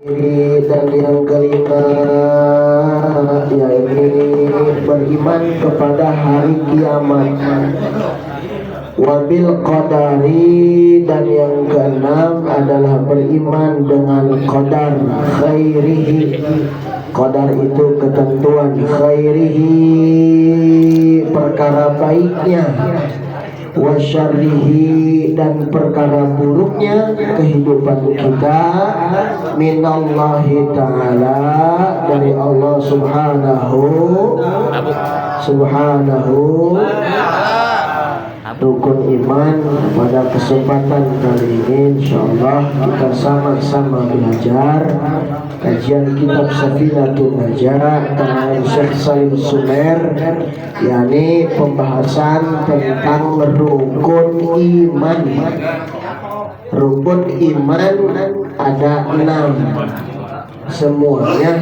Dan yang kelima yaitu beriman kepada hari kiamat, wabil qadari, dan yang keenam adalah beriman dengan qadar, khairihi, qadar itu ketentuan, khairihi perkara baiknya, wa syarrihi dan perkara buruknya kehidupan kita, minallahi ta'ala, dari Allah subhanahu. Rukun iman. Pada kesempatan kali ini insyaallah kita sama-sama belajar kajian kitab Safinatul Najah karangan Syekh Salim Sumer, yakni pembahasan tentang rukun iman. Rukun iman ada 6. Semuanya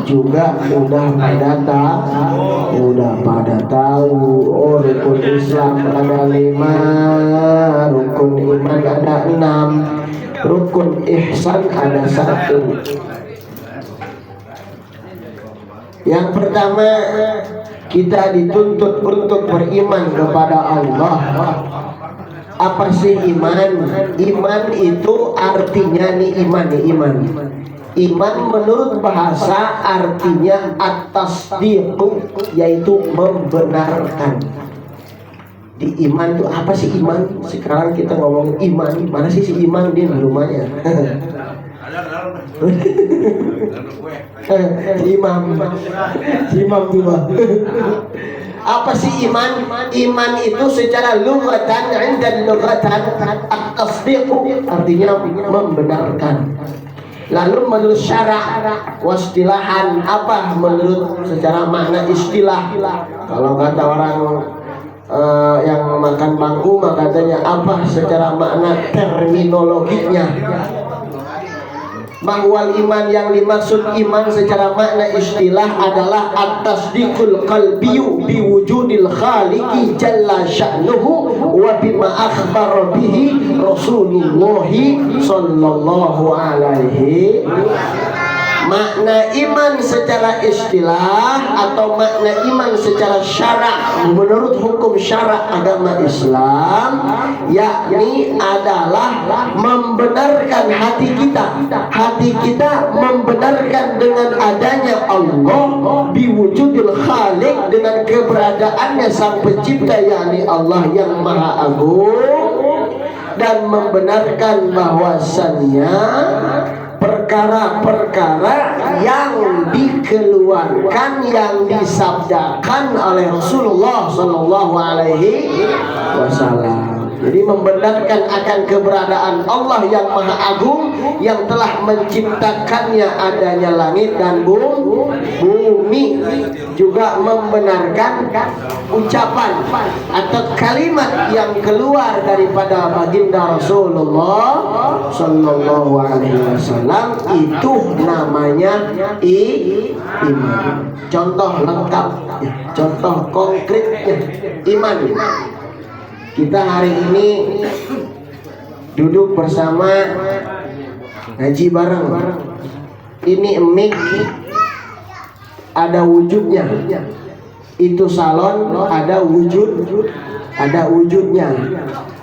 juga udah pada tahu. Oh, rukun Islam ada 5, rukun iman ada 6, rukun ihsan ada 1. Yang pertama, kita dituntut untuk beriman kepada Allah. Apa sih iman? Iman itu artinya iman. Iman menurut bahasa artinya at-tasdiqu, yaitu membenarkan. Di iman itu apa sih iman? Sekarang kita ngomong iman, mana sih si iman di rumahnya? Imam tuh. Apa sih iman? Iman itu secara lughatan, dan lughatan at-tasdiqu artinya membenarkan. Lalu menurut syara' wastilahan, apa menurut secara makna istilah? Kalau kata orang yang makan bangku, maka katanya apa secara makna terminologinya? Mahwal iman, yang dimaksud iman secara makna istilah adalah at-tasdiqul qalbiyyu biwujudil khaliqi jalla sya'nuhu wa bima akhbara bihi Rasulullah sallallahu alaihi. Makna iman secara istilah atau makna iman secara syarak menurut hukum syarak agama Islam, yakni adalah membenarkan hati kita membenarkan dengan adanya Allah, biwujudil khaliq, dengan keberadaannya sang pencipta, yakni Allah yang maha agung, dan membenarkan bahwasannya perkara-perkara yang dikeluarkan, yang disabdakan oleh Rasulullah Sallallahu Alaihi Wasallam. Jadi membenarkan akan keberadaan Allah yang Maha Agung, yang telah menciptakannya adanya langit dan bumi. Juga membenarkan ucapan atau kalimat yang keluar daripada baginda Rasulullah Sallallahu Alaihi Wasallam, itu namanya iman. Contoh lengkap, contoh konkretnya iman. Kita hari ini duduk bersama, ngaji bareng. Ini mic ada wujudnya. Itu salon ada wujudnya.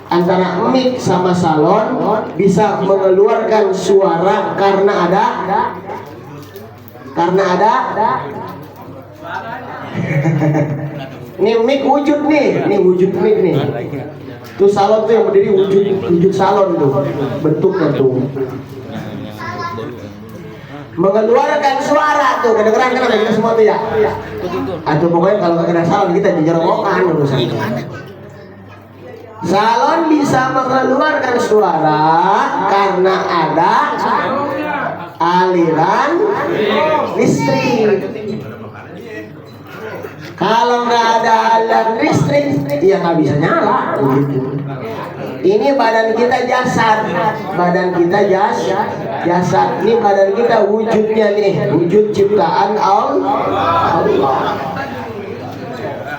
Antara mic sama salon bisa mengeluarkan suara karena ada Nih mic wujud nih, wujud mic nih. Tuh salon tuh yang berdiri wujud salon tuh, bentuknya tuh. Mengeluarkan suara tuh, kedengeran kan kita semua tuh ya. Atau pokoknya kalau nggak kena salon kita dijeromokan urusan. Salon bisa mengeluarkan suara karena ada aliran listrik. Kalau nggak ada aliran listrik, ya nggak bisa nyala. Ini badan kita jasad, jasad. Ini badan kita wujudnya nih, wujud ciptaan Allah.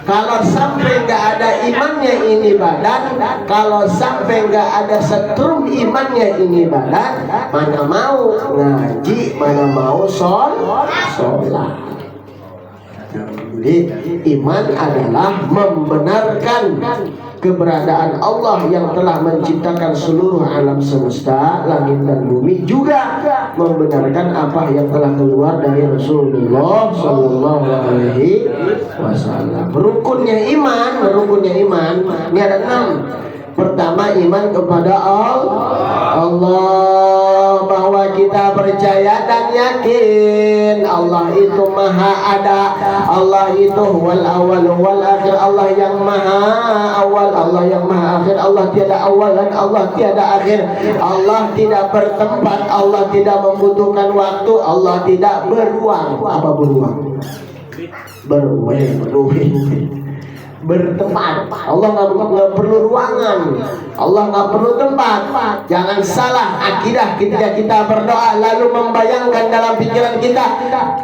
Kalau sampai nggak ada imannya ini badan, kalau sampai nggak ada setrum imannya ini badan, mana mau ngaji, mana mau sholat. Jadi iman adalah membenarkan keberadaan Allah yang telah menciptakan seluruh alam semesta, langit dan bumi, juga membenarkan apa yang telah keluar dari Rasulullah Sallallahu Alaihi Wasallam. Rukunnya iman ini ada 6. Pertama, iman kepada Allah, bahwa kita percaya dan yakin Allah itu maha ada, Allah itu wal awal wal akhir, Allah yang maha awal, Allah yang maha akhir, Allah tiada awal dan Allah tiada akhir, Allah tidak bertempat, Allah tidak membutuhkan waktu, Allah tidak beruang. Apa beruang? Bertempat. Allah nggak perlu ruangan, Allah nggak perlu tempat. Jangan salah akidah ketika kita berdoa lalu membayangkan dalam pikiran kita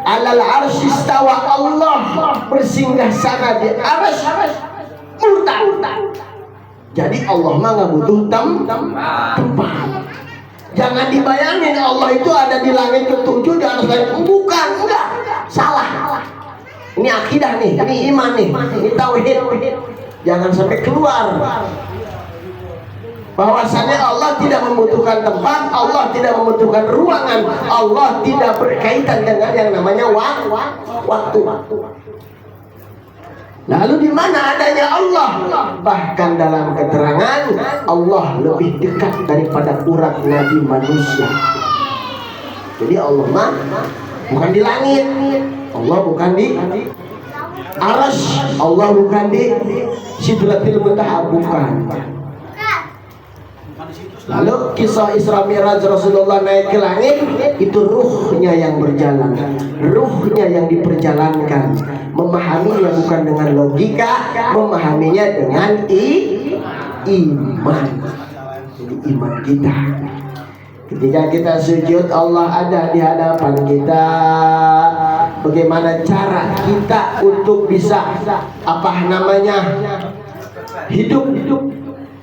alal arsy istawa, Allah bersinggah sana di arsy murtad. Jadi Allah mah nggak butuh tempat. Jangan dibayangin Allah itu ada di langit ketujuh di atas langit. Bukan, enggak, salah. Ini akidah nih, ini iman nih, ini tauhid. Jangan sampai keluar bahwasannya Allah tidak membutuhkan tempat, Allah tidak membutuhkan ruangan, Allah tidak berkaitan dengan yang namanya waktu. Lalu di mana adanya Allah? Bahkan dalam keterangan Allah lebih dekat daripada urat nadi manusia. Jadi Allah mah bukan di langit, Allah bukan di arsy, Allah bukan di sidratil muntaha, bukan. Lalu kisah Isra Mi'raj Rasulullah naik ke langit, itu ruhnya yang berjalan, ruhnya yang diperjalankan, memahaminya bukan dengan logika, memahaminya dengan iman. Jadi iman kita. Ketika kita sujud, Allah ada di hadapan kita. Bagaimana cara kita untuk bisa hidup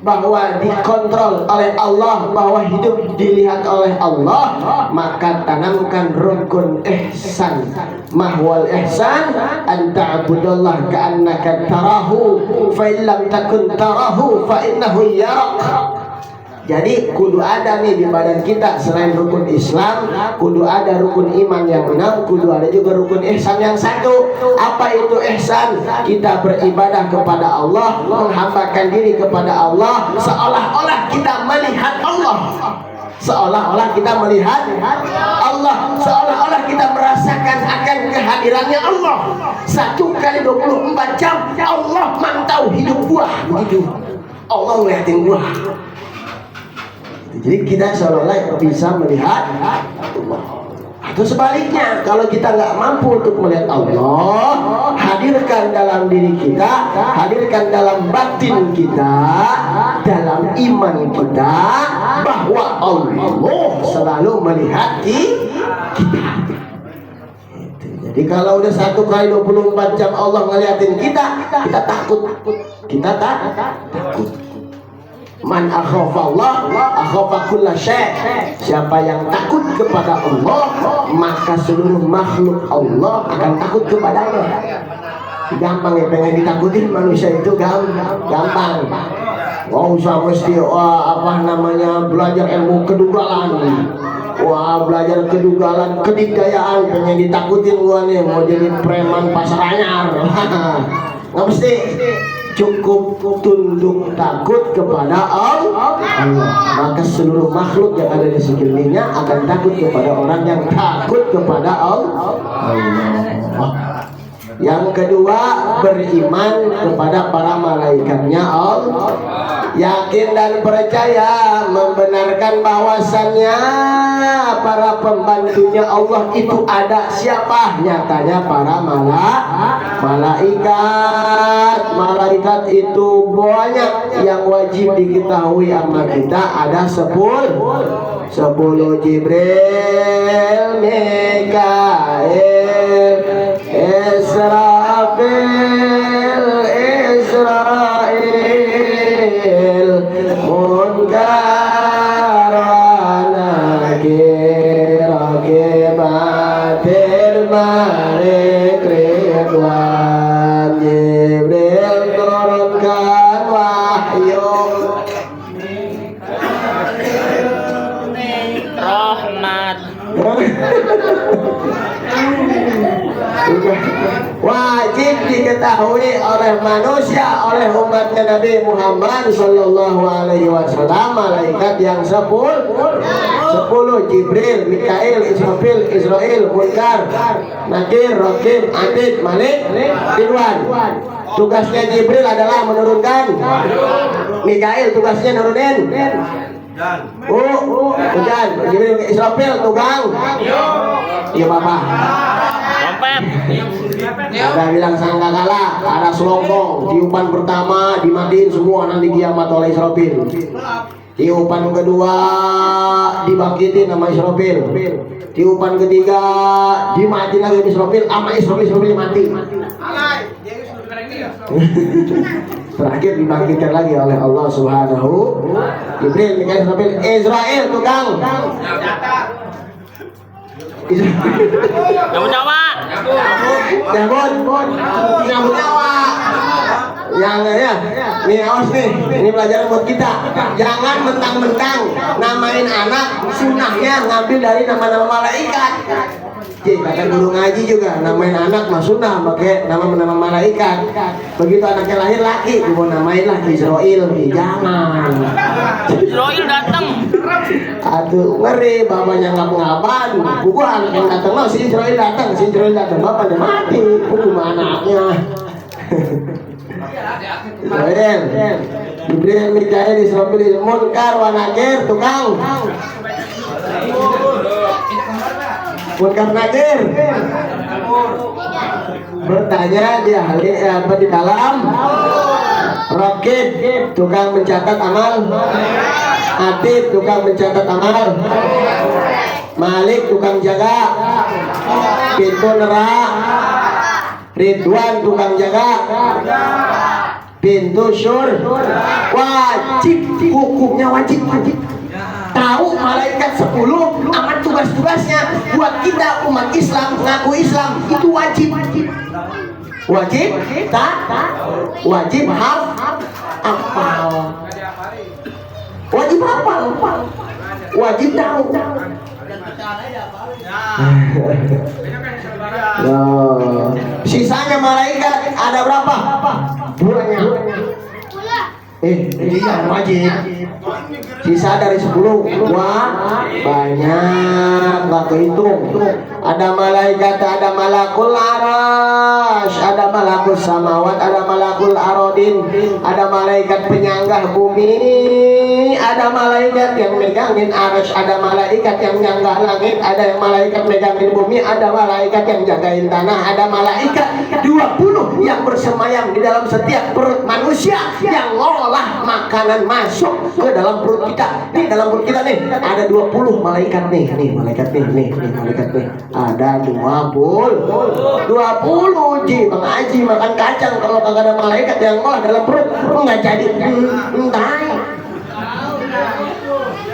bahwa dikontrol oleh Allah, bahwa hidup dilihat oleh Allah? Maka tanamkan rukun ihsan. Mahwal ihsan an ta'budallah ka'annaka tarahu fa illam takun tarahu fa innahu yarak. Jadi kudu ada nih di badan kita selain rukun Islam, kudu ada rukun iman yang 6, kudu ada juga rukun ihsan yang 1. Apa itu ihsan? Kita beribadah kepada Allah, menghambakan diri kepada Allah, seolah-olah kita melihat Allah, seolah-olah kita melihat Allah, seolah-olah kita merasakan akan kehadirannya Allah. 1x24 jam Allah mantau hidup gua, begitu. Allah ngeliatin gua. Jadi kita seolah-olah bisa melihat Allah. Atau sebaliknya, kalau kita nggak mampu untuk melihat Allah, hadirkan dalam diri kita, hadirkan dalam batin kita, dalam iman kita, bahwa Allah selalu melihat kita. Jadi kalau udah 1x24 jam Allah ngeliatin kita, kita takut. Kita takut. Man akhafallah akhafa kulla syai'. Siapa yang takut kepada Allah, maka seluruh makhluk Allah akan takut kepadanya. Gampang ya, pengen ditakutin manusia itu gampang. Usah mesti belajar ilmu kedugalan. Belajar kedugalan, kedikdayaan, pengen ditakutin gua nih, mau jadi preman pasar anyar. Nggak mesti. Cukup tunduk takut kepada Allah, maka seluruh makhluk yang ada di sekelilingnya akan takut kepada orang yang takut kepada Allah. Yang kedua, beriman kepada para malaikatnya Allah. Yakin dan percaya, membenarkan bahwasannya para pembantunya Allah itu ada. Siapa? Nyatanya para malaikat. Malaikat itu banyak. Yang wajib diketahui sama kita ada 10. Jibril, Mikail, Israfil, rahmatir marik ridwan Jibril turunkan wahyu rahmat wajib diketahui oleh manusia, oleh umatnya Nabi Muhammad Sallallahu Alaihi Wasallam. Malaikat yang 10 Jibril, Mikail, Israfil, Munkar, Nakir, Raqib, Atid, Malik, Ridwan. Tugasnya Jibril adalah menurunkan. Mikail tugasnya nurunin. Hujan. Jibril, Israfil tukang. Iya Bapak. Ada bilang sangkakala, ada selompong. Tiupan pertama dimatiin semua nanti kiamat oleh Israfil. Tiupan kedua dibangkitin sama Israfil. Tiupan ketiga dimatiin lagi Israfil, sama Israfil mati. Terakhir dibangkitkan lagi oleh Allah Subhanahu. Jibril, Mikail, Israfil tukang. nyambut nyawa. Yang ya, nih awas nih, ini pelajaran buat kita. Jangan mentang-mentang namain anak, sunnahnya ngambil dari nama-nama malaikat. Kata guru ngaji juga, namain anak mah sunnah pakai nama-nama malaikat. Begitu anaknya lahir laki, mau namain lah Israel. Jangan. Israel datang. Aduh ngeri, bapaknya ngap-ngapan. Buku anak yang datang, no, si Israel datang, bapaknya mati. Buku anaknya. Israel, Jibril, Mikail, Israfil, Munkar, Nakir, tukang. Munkar, Nakir bertanya di dalam. Raqib, tukang mencatat amal. Atid, tukang mencatat amal. Malik, tukang jaga pintu neraka. Ridwan, tukang jaga pintu syurga. Wajib, hukumnya wajib. Tahu malaikat 10 amat tugas-tugasnya buat kita umat Islam ngaku Islam itu wajib. Wajib hafal. Wajib hafal. Wajib tahu. Sisanya malaikat ada berapa? Bulannya. Iya wajib. Sisa dari 10. Wah banyak, nggak kehitung. Ada malaikat, ada malakul arash, ada malakul samawat, ada malakul arodin, ada malaikat penyanggah bumi, ada malaikat yang megangin arash, ada malaikat yang nyanggah langit, ada yang malaikat megangin bumi, ada malaikat yang jagain tanah, ada malaikat 20 yang bersemayam di dalam setiap perut manusia yang ngolah makanan masuk ke dalam perut kita. Di dalam perut kita nih ada 20 malaikat nih. Malaikat nih. Ada 20 Ji, Bang Haji makan kacang kalau kagak ada malaikat yang ngolah dalam perut enggak jadi entai.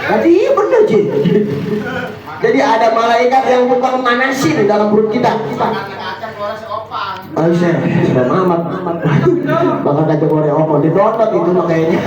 Jadi bener Ji. Jadi ada malaikat yang bukan manasin dalam perut kita. Oh saya sudah mamat. Bakal kacang goreng opon didonat itu makanya.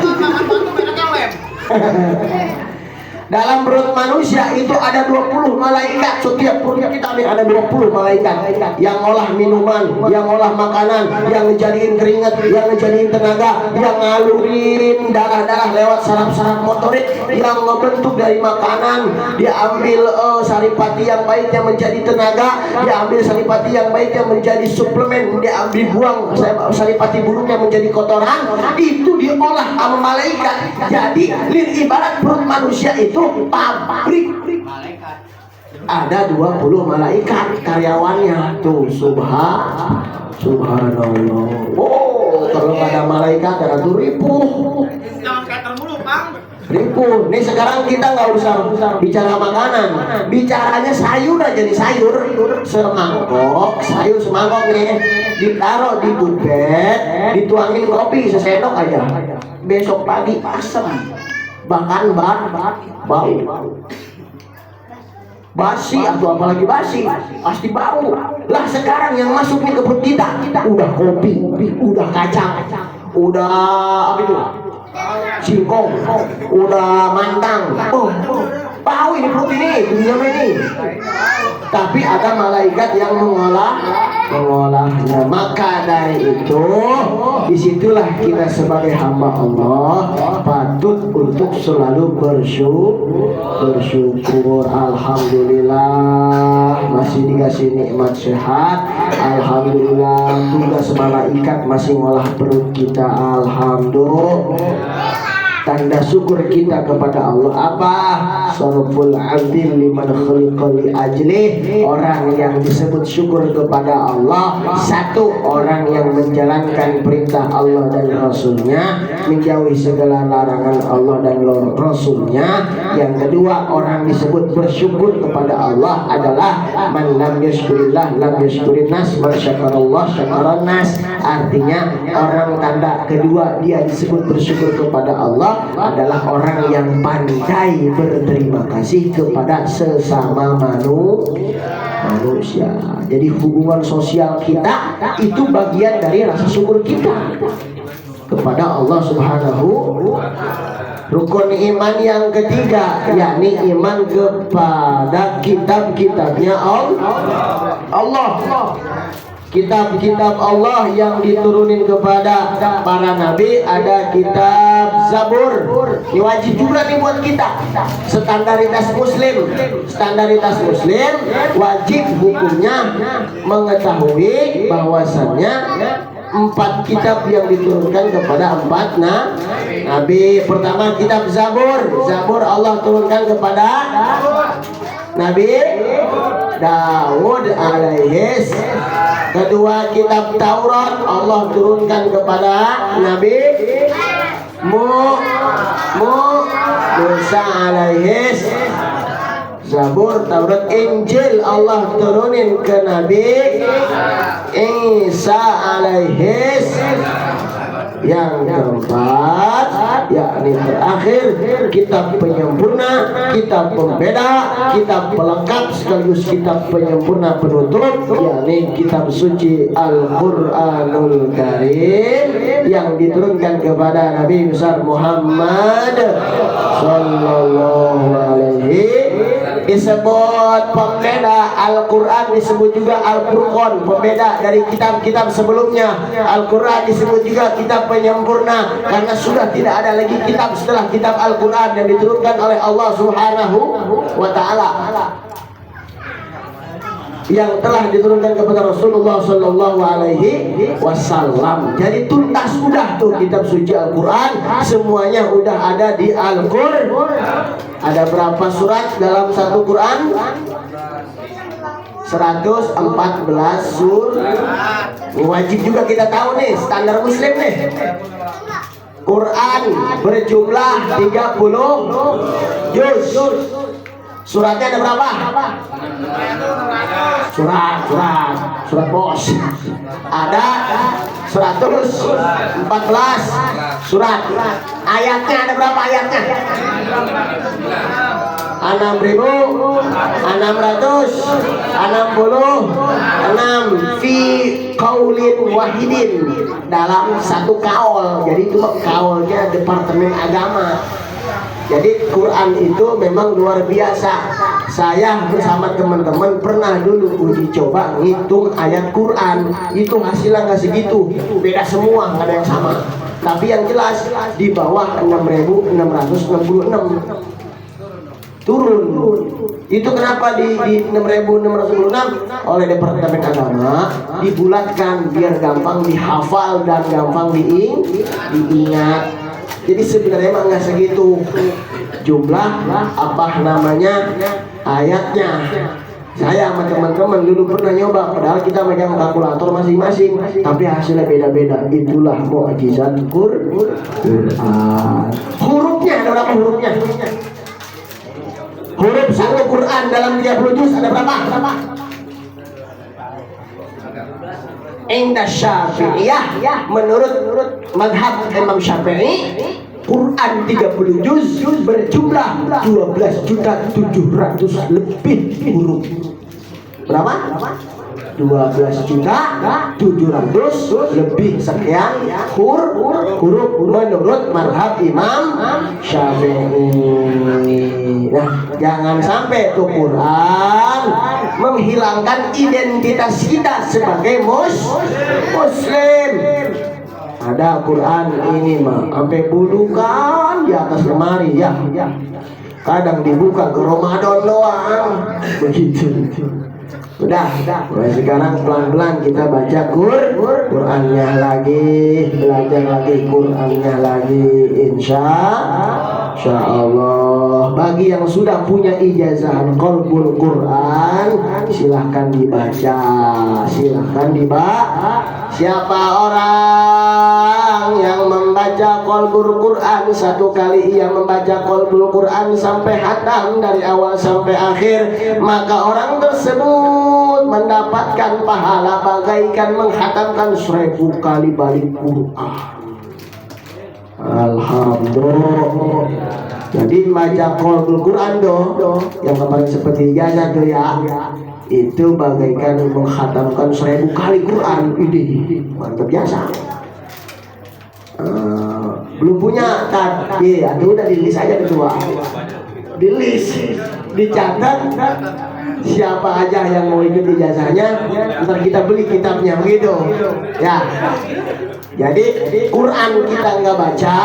Dalam perut manusia itu ada 20 malaikat. Setiap perut kita nih ada 20 malaikat yang ngolah minuman, yang ngolah makanan, yang ngejadiin keringat, yang ngejadiin tenaga, yang ngalurin darah-darah lewat saraf-saraf motorik, yang ngebentuk dari makanan. Diambil saripati yang baiknya menjadi tenaga, diambil saripati yang baiknya menjadi suplemen, diambil buang saripati buruknya menjadi kotoran. Itu diolah sama malaikat. Jadi ibarat perut manusia itu pabrik. Ada 20 malaikat karyawannya tuh. Subhanallah. Oh, kalau ada malaikat ada tuh ribu. Nih sekarang kita nggak usah bicara makanan, bicaranya sayur aja nih. Sayur semangkok nih ditaruh di bubet, dituangin kopi sesendok aja, besok pagi asem, bahkan bau. basi atau apalagi basi, pasti bau. Lah sekarang yang masuk nih ke perut kita udah kopi, udah kacang, udah apa itu, singkong, udah mantang. Oh, bau ini perut ini, dunia ini. Tapi ada malaikat yang mengolahnya. Maka dari itu, disitulah kita sebagai hamba Allah patut untuk selalu bersyukur. Alhamdulillah masih dikasih nikmat sehat. Alhamdulillah tugas malaikat masih ngolah perut kita. Alhamdulillah. Tanda syukur kita kepada Allah apa? Sarful adil liman khuliqa li ajlih. Orang yang disebut syukur kepada Allah, satu, orang yang menjalankan perintah Allah dan Rasulnya, menjauhi segala larangan Allah dan Rasulnya. Yang kedua, orang disebut bersyukur kepada Allah adalah man lam yashkurillah lam yashkurin nas, man syakarallah syakaran nas. Artinya orang tanda kedua dia disebut bersyukur kepada Allah adalah orang yang pandai berterima kasih kepada sesama manusia. Jadi hubungan sosial kita itu bagian dari rasa syukur kita kepada Allah Subhanahu. Rukun iman yang ketiga yakni iman kepada kitab-kitabnya Allah. Kitab-kitab Allah yang diturunin kepada para nabi, ada kitab Zabur. Ini wajib juga nih buat kita. Standaritas muslim wajib hukumnya mengetahui bahwasannya 4 kitab yang diturunkan kepada 4 nabi. Pertama kitab Zabur. Zabur Allah turunkan kepada Nabi Daud alaihis. Kedua kitab Taurat Allah turunkan kepada Nabi Musa alaihis. Zabur, Taurat, Injil Allah turunin ke Nabi Isa alaihis. Yang keempat yakni terakhir kitab penyempurna, kitab pembeda, kitab pelengkap sekaligus kitab penyempurna penutup, yakni kitab suci Al-Qur'anul Karim yang diturunkan kepada Nabi besar Muhammad sallallahu alaihi. Disebut pembeda Al-Quran, disebut juga Al-Furqan, pembeda dari kitab-kitab sebelumnya. Al-Quran disebut juga kitab penyempurna karena sudah tidak ada lagi kitab setelah kitab Al-Quran yang diturunkan oleh Allah Subhanahu wa ta'ala, yang telah diturunkan kepada Rasulullah Sallallahu Alaihi Wasallam. Jadi tuntas sudah tuh kitab suci Al-Quran, semuanya udah ada di Al-Quran. Ada berapa surat dalam satu Quran? 114 surat. Wajib juga kita tahu nih, standar muslim nih. Quran berjumlah 30 juz. Suratnya ada berapa? Surat bos. Ada 114 surat. Ayatnya ada berapa ayatnya? 6.666 fi qaulin wahidin, dalam satu kaul. Jadi itu kaulnya Departemen Agama. Jadi Quran itu memang luar biasa. Saya bersama teman-teman pernah dulu uji coba ngitung ayat Quran. Itu hasilnya nggak segitu, beda semua, nggak ada yang sama. Tapi yang jelas di bawah 6.666 turun. Itu kenapa di 6.666 oleh Departemen Agama dibulatkan biar gampang dihafal dan gampang diingat. Jadi sebenarnya emang nggak segitu jumlah ayatnya. Saya sama teman-teman dulu pernah nyoba, padahal kita megang kalkulator masing-masing, tapi hasilnya beda-beda. Itulah mukjizat Quran. Hurufnya ada berapa hurufnya? Huruf satu Quran dalam 30 juz ada berapa? Indah Syafi'iyah, menurut madhab Imam Syafi'i Quran 30 juz berjumlah 12.700.000 lebih huruf. Berapa? 12.700.000 lebih sekian huruf menurut mazhab Imam Syafi'i. Nah, jangan sampai tuh Quran menghilangkan identitas kita sebagai muslim. Ada Quran ini mah sampai bulukan di atas lemari ya. Kadang dibuka ke Ramadan doang. Begitu. Udah. Nah, sekarang pelan-pelan kita baca Qurannya lagi, belajar lagi Qurannya lagi, insya Allah. Bagi yang sudah punya ijazah qalbul Quran, silahkan dibaca, Siapa orang yang membaca qalbul Quran satu kali ia membaca qalbul Quran sampai hatam dari awal sampai akhir, maka orang tersebut mendapatkan pahala bagaikan menghatamkan 1000 kali balik Quran. Alhamdulillah. Jadi baca qalbul Quran yang kemarin seperti ijazah tuh ya, itu bagaikan menghatamkan 1000 kali Quran. Ini mantap biasa. Belum punya kan? Iya, itu udah di list aja kedua. Di list, dicatat siapa aja yang mau ikut ijazahnya, ntar kita beli kitabnya begitu. Ya. Jadi Quran kita nggak baca,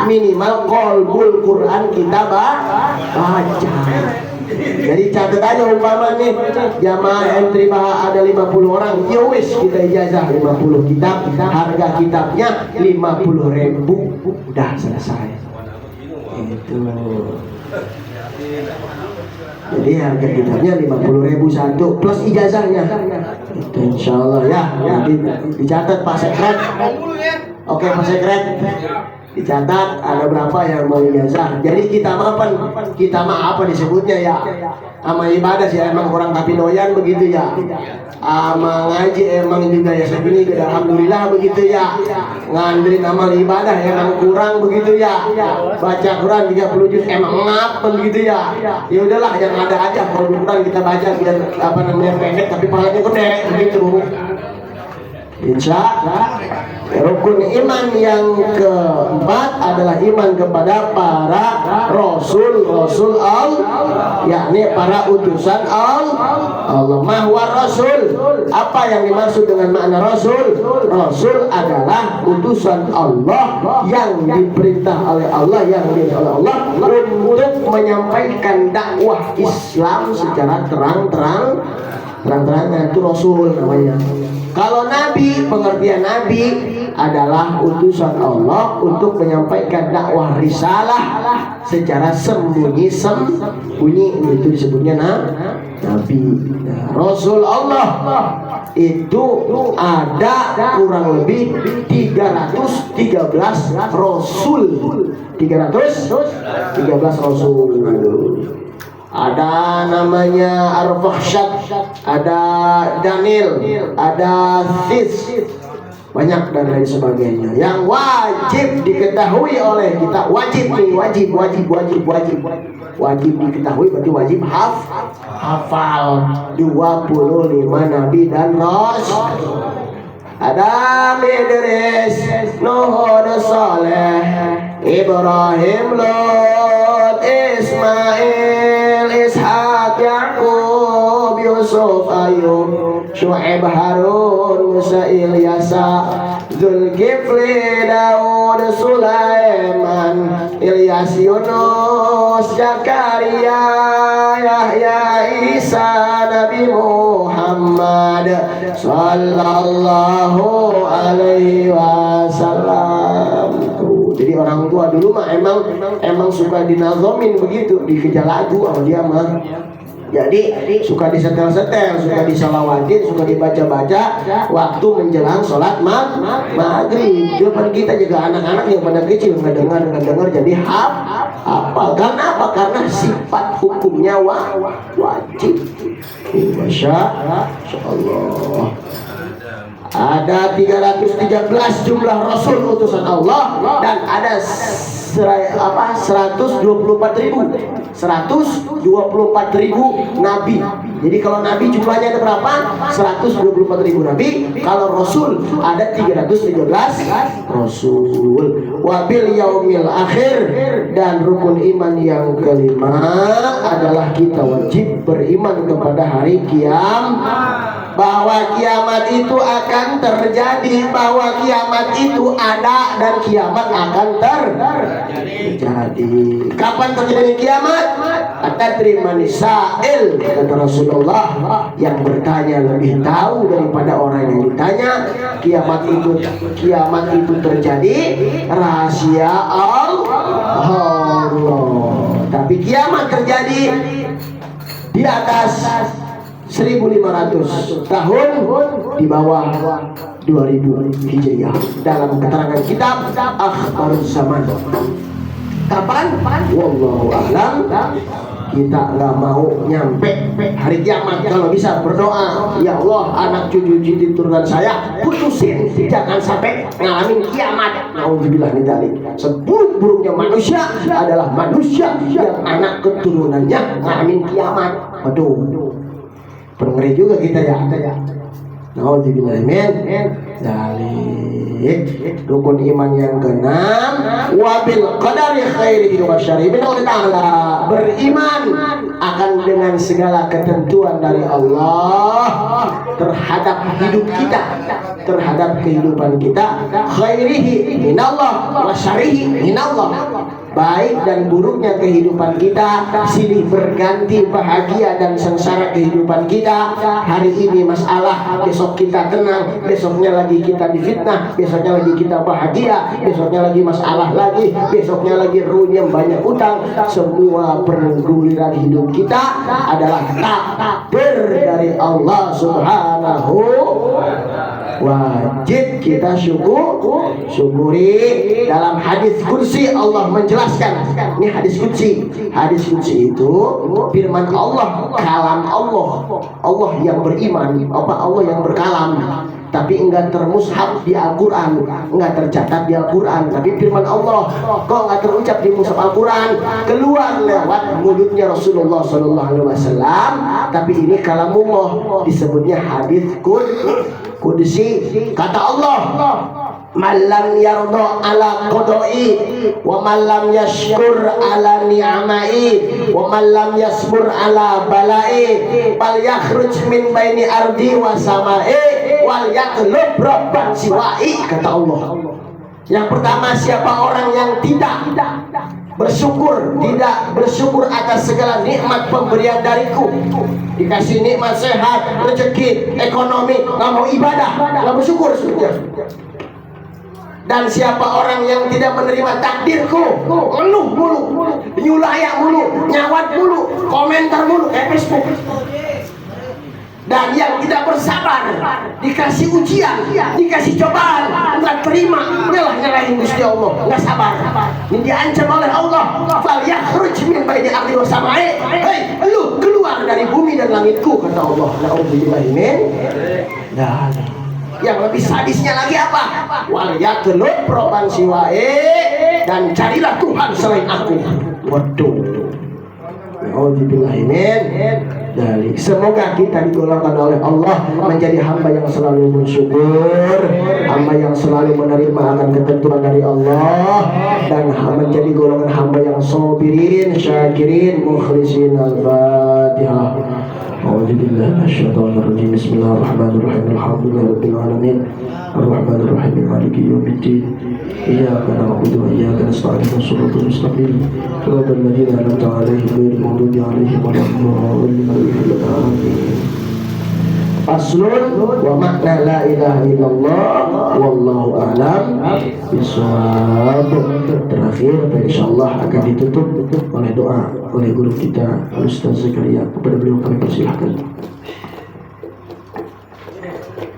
minimal qalbul Quran kita baca. Jadi catat aja umpama nih jamaah entry ada 50 orang, ya wis kita ijazah 50 kitab, harga kitabnya 50.000, udah selesai. Itu. Jadi harga kitabnya 50.000 satu plus ijazahnya. Itu insya Allah ya. Nanti dicatat Pak Sekret. Oke Pak Sekret. Dicatat ada berapa yang mau ijazah. Jadi kita apa disebutnya ya? Ama ibadah sih emang kurang kapinoyan begitu ya. Ama ngaji emang juga ya segini alhamdulillah begitu ya. Ngandelin amal ibadah emang kurang begitu ya. Baca Quran 30 juz emang ngap begitu ya. Ya udahlah yang ada aja, kalau Quran kita baca biar pendek tapi pahalanya gede begitu. Insya rukun iman yang keempat adalah iman kepada para rasul Allah, yakni para utusan Allah. Mahwa rasul, apa yang dimaksud dengan makna rasul? Rasul adalah utusan Allah yang diperintah oleh Allah, yang diperintah oleh Allah untuk menyampaikan dakwah Islam secara terang-terangan, itu rasul namanya. Kalau nabi, pengertian nabi adalah utusan Allah untuk menyampaikan dakwah risalah secara sembunyi, itu disebutnya nabi. Nah, Rasul Allah itu ada kurang lebih 313 rasul. 313 rasul. Ada namanya Ar-Fakhsyad, ada Daniel, ada Sis, banyak dan lain sebagainya yang wajib diketahui oleh kita. Wajib diketahui, berarti wajib hafal 25 nabi dan rasul. Adam, Idris, Nuh, Saleh, Ibrahim, Lot, Ismail, Ishak, Yaqub, Yusuf, Ayub, Syuaib, Harun, Musa, Ilyasa, Zulkifli, Daud, Sulaiman, Ilyas, Yunus, Zakaria, Yahya, Isa, Nabi Muhammad sallallahu alaihi wasallam. Jadi orang tua dulu mah emang suka dinazomin begitu, dikejar lagu sama dia mah. Jadi suka disetel-setel, suka disalawatin, suka dibaca-baca waktu menjelang sholat maghrib. Depan kita juga anak-anak yang pada kecil nggak dengar jadi hafal. Karena apa? Karena sifat hukumnya wajib. Masya Allah. Ada 313 jumlah Rasul utusan Allah, dan ada 124.000 Nabi. Jadi kalau Nabi jumlahnya ada berapa? 124.000 Nabi. Kalau Rasul ada 313 Rasul. Wabil yaumil akhir, dan rukun iman yang kelima adalah kita wajib beriman kepada hari kiamat. Bahwa kiamat itu akan terjadi, bahwa kiamat itu ada, dan kiamat akan terjadi. Kapan terjadi kiamat? Atadri manisail, kata Rasulullah, yang bertanya lebih tahu daripada orang yang ditanya. Kiamat itu terjadi rahasia Allah. Tapi kiamat terjadi di atas 1500 tahun, di bawah 2000 Hijriah, dalam keterangan kitab Akhbarus Zaman. Kapan? Wallahu a'lam. Kita nggak mau nyampe hari kiamat. Kalau bisa berdoa, ya Allah, anak cucu turunan saya putusin, jangan sampai ngalamin kiamat. Nauzubillah min dzalik. Seburuk-buruknya manusia adalah manusia yang anak keturunannya ngalamin kiamat. Waduh, ngeri juga kita ya. Nauzubillah min dzalik. Rukun iman yang keenam, wabil qadari khairihi wa syarrihi min Allah Ta'ala. Beriman akan dengan segala ketentuan dari Allah terhadap hidup kita, terhadap kehidupan kita. Khairihi min Allah wa syarrihi min Allah. Baik dan buruknya kehidupan kita silih berganti, bahagia dan sengsara kehidupan kita. Hari ini masalah, besok kita tenang, besoknya lagi kita difitnah, besoknya lagi kita bahagia, besoknya lagi masalah lagi, besoknya lagi runyam banyak utang. Semua perguliran hidup kita adalah takdir dari Allah Subhanahu. Wajib kita syukuri. Dalam hadis kursi Allah menjelaskan, ini hadis kursi. Hadis kursi itu firman Allah, kalam Allah. Allah yang beriman, Allah yang berkalam, tapi enggak termushaf di Al-Quran, enggak tercatat di Al-Quran. Tapi firman Allah kok enggak terucap di mushaf Al-Quran, keluar lewat mulutnya Rasulullah SAW. Tapi ini kalamullah, disebutnya hadis Qudsi. Kata Allah, malam yardo ala qodoi, wa malam yashkur ala ni'amai, wa malam yasbur ala balai, bal yakhruj min baini ardi wa samai, wal yaklub rabban siwai. Kata Allah, yang pertama, siapa orang yang tidak bersyukur atas segala nikmat pemberian dariku, dikasih nikmat sehat, rezeki, ekonomi, nggak mau ibadah, nggak bersyukur. Dan siapa orang yang tidak menerima takdirku, ngeluh mulu, nyulayak mulu, nyawat mulu, komentar mulu kayak Facebook. Dan yang tidak bersabar, dikasih ujian, dikasih cobaan, nggak terima, nyalahin Gusti Allah, nggak sabar. Ini diancam oleh Allah. Fal yakhruj min baini ardi wa samai. Hei, lu keluar dari bumi dan langitku, kata Allah. Nauzubillah min dzalik. Yang lebih sadisnya lagi apa? Wal yatlub roban siwae, dan carilah Tuhan selain aku. Waduh. Nauzubillah min dzalik. Semoga kita digolongkan oleh Allah menjadi hamba yang selalu bersyukur, hamba yang selalu menerima akan ketentuan dari Allah, dan menjadi golongan hamba yang sabirin, syakirin, mukhlisin. Al-Fatihah. A'udzubillahi minasyaitonir rajim. Bismillahirrahmanirrahim. Alhamdulillahirabbil alamin. Arrahmanir rahim. Maliki yaumiddin. Iyyaka na'budu wa iyyaka nasta'in. Shiratal mustaqim. Shiratal ladzina an'amta 'alaihim ghairil maghdubi 'alaihim waladdallin. Faslun wa makna la ilaha illallah wallahu a'lam bishawab. Terakhir, insyaallah akan ditutup oleh doa oleh guru kita Ustaz Zakaria. Kepada beliau kami persilahkan.